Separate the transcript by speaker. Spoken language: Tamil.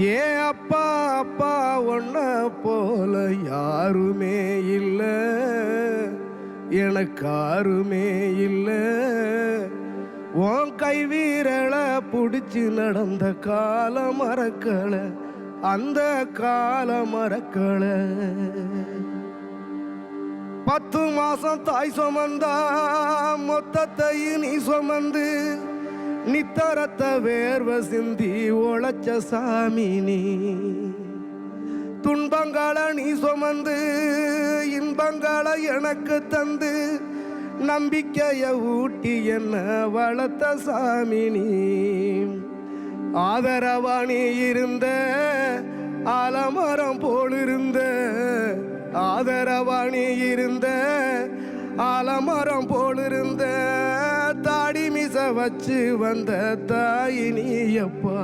Speaker 1: ஏ அப்பா அப்பா ஒன்ன போல யாருமே இல்ல, எனக்கு யாருமே இல்ல. உன் கை வீரல புடிச்சு நடந்த கால மறக்கல, அந்த கால மறக்கல. 10 மாசம் தாய் சுமந்தா மொத்தத்தையும் நீ சுமந்து நித்தரத்த வேர்வ சிந்தி உழைச்ச சாமி நீ. துன்பங்களை நீ சுமந்து இன்பங்களை எனக்கு தந்து நம்பிக்கைய ஊட்டி என்ன வளர்த்த சாமி நீ. ஆதரவா நீ இருந்த ஆலமரம் போலிருந்த, ஆதரவா நீ இருந்த ஆலமரம் போலிருந்த, தாடி மிச வச்சு வந்த தாயினி அப்பா.